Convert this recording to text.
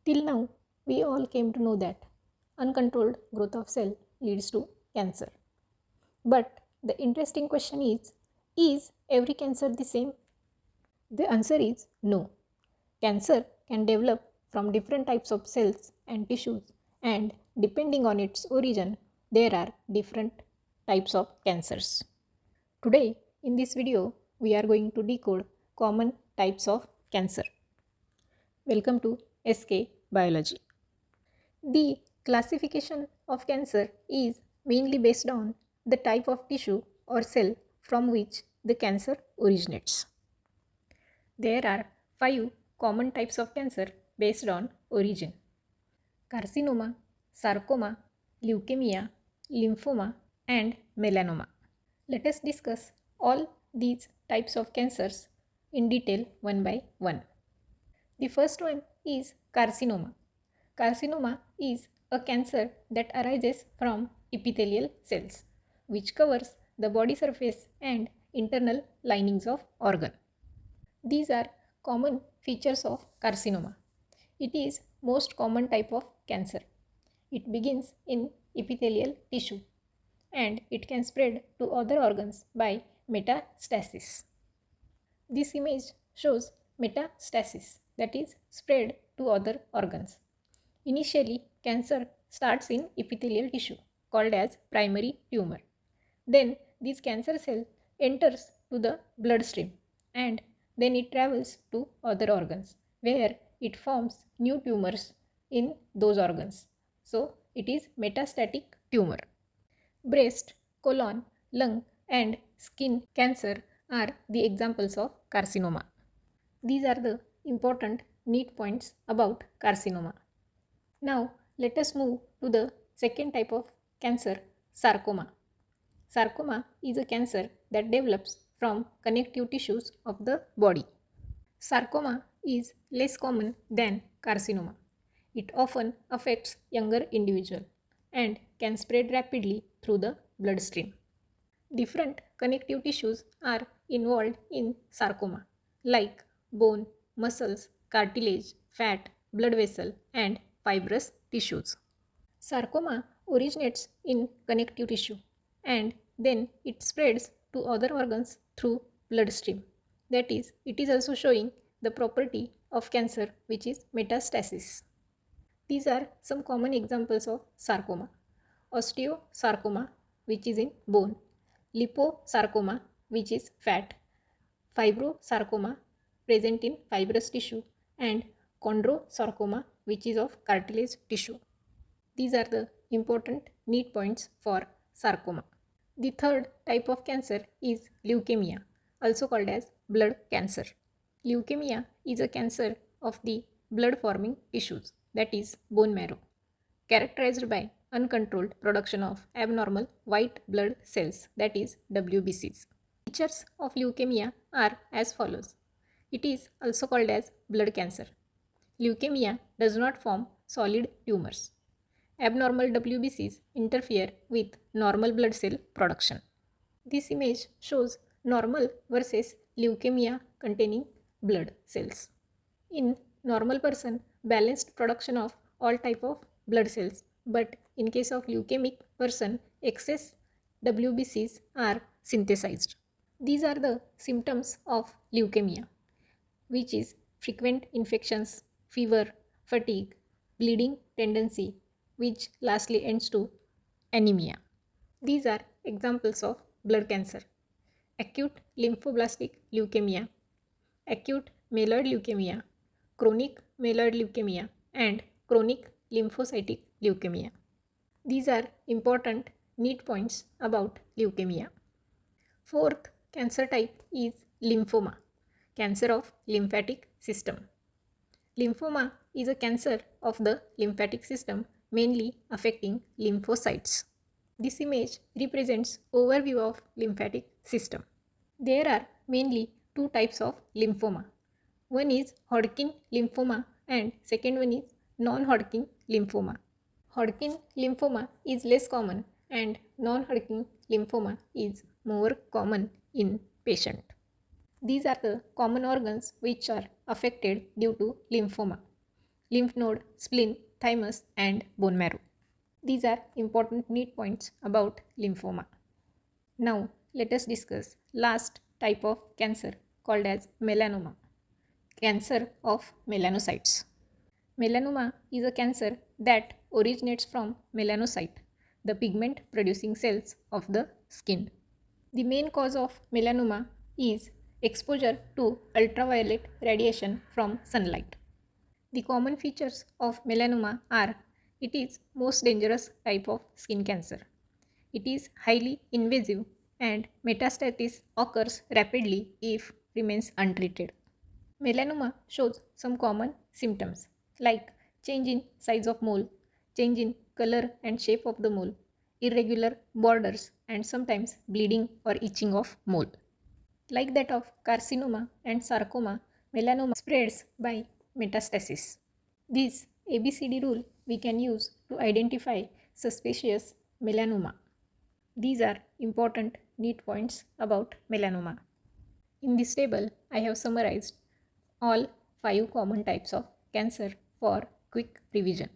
Till now, we all came to know that uncontrolled growth of cell leads to cancer. But the interesting question is every cancer the same? The answer is no. Cancer can develop from different types of cells and tissues, and depending on its origin, there are different types of cancers. Today, in this video, we are going to decode common types of cancer. Welcome to SK Biology. The classification of cancer is mainly based on the type of tissue or cell from which the cancer originates. There are 5 common types of cancer based on origin: carcinoma, sarcoma, leukemia, lymphoma, and melanoma. Let us discuss all these types of cancers in detail one by one. The first one is carcinoma. Carcinoma is a cancer that arises from epithelial cells, which covers the body surface and internal linings of organ. These are common features of carcinoma. It is most common type of cancer. It begins in epithelial tissue and it can spread to other organs by metastasis. This image shows metastasis, that is spread to other organs. Initially, cancer starts in epithelial tissue called as primary tumor. Then this cancer cell enters to the bloodstream and then it travels to other organs where it forms new tumors in those organs. So it is metastatic tumor. Breast, colon, lung and skin cancer are the examples of carcinoma. These are the important neat points about carcinoma. Now let us move to the second type of cancer, sarcoma. Sarcoma is a cancer that develops from connective tissues of the body. Sarcoma is less common than carcinoma. It often affects younger individuals and can spread rapidly through the bloodstream. Different connective tissues are involved in sarcoma, like bone, muscles, cartilage, fat, blood vessel, and fibrous tissues. Sarcoma originates in connective tissue and then it spreads to other organs through bloodstream. That is, it is also showing the property of cancer, which is metastasis. These are some common examples of sarcoma: osteosarcoma, which is in bone; liposarcoma, which is fat; fibrosarcoma, present in fibrous tissue; and chondrosarcoma, which is of cartilage tissue. These are the important neat points for sarcoma. The third type of cancer is leukemia, also called as blood cancer. Leukemia is a cancer of the blood forming tissues, that is bone marrow, characterized by uncontrolled production of abnormal white blood cells, that is WBCs. Features of leukemia are as follows. It is also called as blood cancer. Leukemia does not form solid tumors. Abnormal WBCs interfere with normal blood cell production. This image shows normal versus leukemia containing blood cells. In normal person, balanced production of all type of blood cells, but in case of leukemic person, excess WBCs are synthesized. These are the symptoms of leukemia, which is frequent infections, fever, fatigue, bleeding tendency, which lastly ends to anemia. These are examples of blood cancer: acute lymphoblastic leukemia, acute myeloid leukemia, chronic myeloid leukemia, and chronic lymphocytic leukemia. These are important neat points about leukemia. Fourth cancer type is lymphoma, cancer of lymphatic system. Lymphoma is a cancer of the lymphatic system, mainly affecting lymphocytes. This image represents overview of lymphatic system. There are mainly two types of lymphoma. One is Hodgkin lymphoma and second one is non-Hodgkin lymphoma. Hodgkin lymphoma is less common and non-Hodgkin lymphoma is more common in patient. These are the common organs which are affected due to lymphoma. lymph node, spleen, thymus, and bone marrow. These are important need points about lymphoma. Now, let us discuss last type of cancer called as melanoma, cancer of melanocytes. Melanoma is a cancer that originates from melanocyte, the pigment producing cells of the skin. The main cause of melanoma is exposure to ultraviolet radiation from sunlight. The common features of melanoma are it is most dangerous type of skin cancer. It is highly invasive and metastasis occurs rapidly if remains untreated. Melanoma shows some common symptoms like change in size of mole, change in color and shape of the mole, irregular borders, and sometimes bleeding or itching of mole. Like that of carcinoma and sarcoma, melanoma spreads by metastasis. This ABCD rule we can use to identify suspicious melanoma. These are important need points about melanoma. In this table, I have summarized all 5 common types of cancer for quick revision.